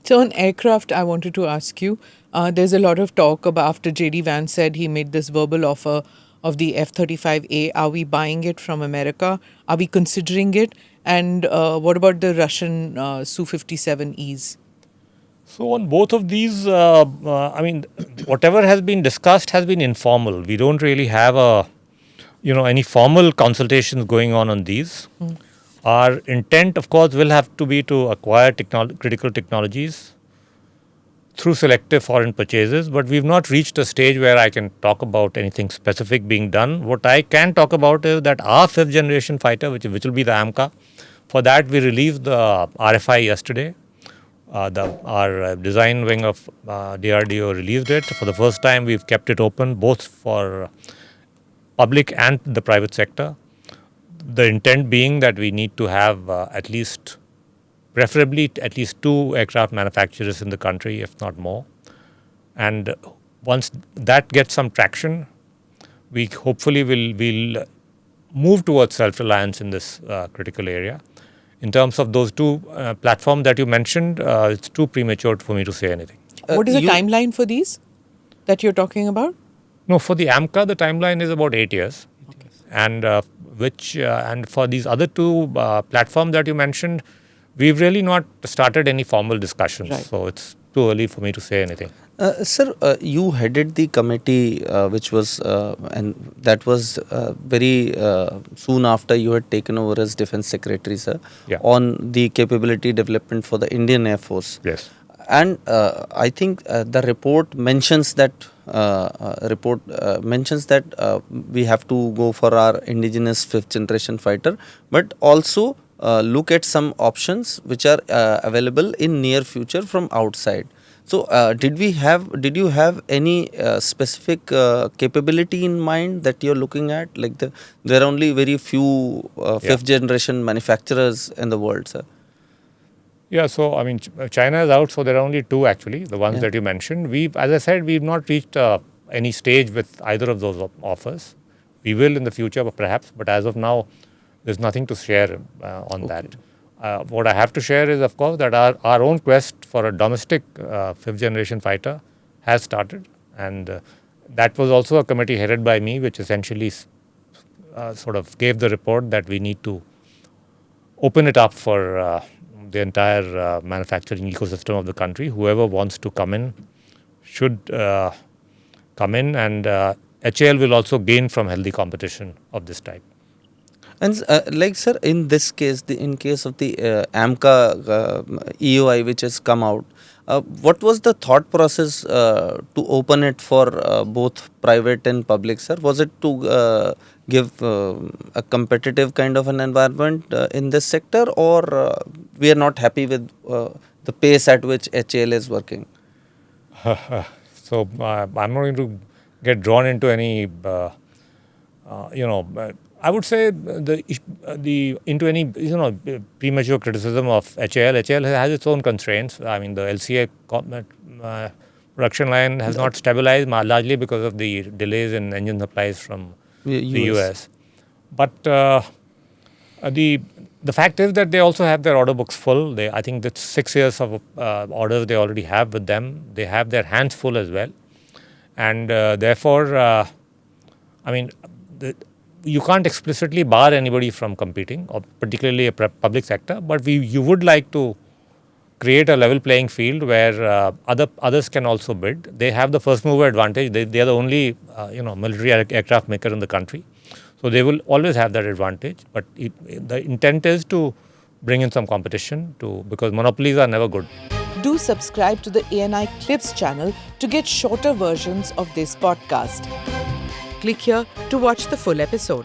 So on aircraft, I wanted to ask you, there's a lot of talk about after J.D. Vance said he made this verbal offer of the F-35A. Are we buying it from America? Are we considering it? And what about the Russian Su-57Es? So on both of these, whatever has been discussed has been informal. We don't really have any formal consultations going on these. Our intent, of course, will have to be to acquire critical technologies through selective foreign purchases, but we've not reached a stage where I can talk about anything specific being done. What I can talk about is that our fifth generation fighter, which will be the AMCA, for that we released the RFI yesterday. Our design wing of DRDO released it. For the first time, we've kept it open both for public and the private sector. The intent being that we need to have preferably at least 2 aircraft manufacturers in the country, if not more. And once that gets some traction, we hopefully will move towards self-reliance in this critical area. In terms of those 2 platforms that you mentioned, it's too premature for me to say anything. What is the timeline for these that you're talking about? No, for the AMCA, the timeline is about 8 years. Okay. And and for these other 2 platforms that you mentioned, we've really not started any formal discussions. Right. So it's too early for me to say anything. Sir, you headed the committee which was, and that was very soon after you had taken over as Defense Secretary, sir, on the capability development for the Indian Air Force. Yes. And I think the report mentions that we have to go for our indigenous 5th generation fighter, but also look at some options which are available in near future from outside. So did you have any specific capability in mind that you're looking at? Like there are only very few 5th generation manufacturers in the world, sir. Yeah, so I mean, China is out, so there are only 2 actually, the ones that you mentioned. As I said, we've not reached any stage with either of those offers. We will in the future, perhaps, but as of now, there's nothing to share on that. What I have to share is, of course, that our own quest for a domestic 5th generation fighter has started, and that was also a committee headed by me, which essentially sort of gave the report that we need to open it up for the entire manufacturing ecosystem of the country. Whoever wants to come in should come in, and HAL will also gain from healthy competition of this type. And sir, in this case, in case of the AMCA EOI which has come out, what was the thought process to open it for both private and public, sir? Was it to give a competitive kind of an environment in this sector, or we are not happy with the pace at which HAL is working? So I'm not going to get drawn into any, I would say into any premature criticism of HAL. HAL has its own constraints. I mean, the LCA production line has not stabilized, largely because of the delays in engine supplies from the US. But the fact is that they also have their order books full. I think that's 6 years of orders they already have with them. They have their hands full as well, and therefore, you can't explicitly bar anybody from competing, or particularly a public sector. But you would like to create a level playing field where others can also bid. They have the first mover advantage. They are the only military aircraft maker in the country, so they will always have that advantage. But the intent is to bring in some competition because monopolies are never good. Do subscribe to the ANI Clips channel to get shorter versions of this podcast. Click here to watch the full episode.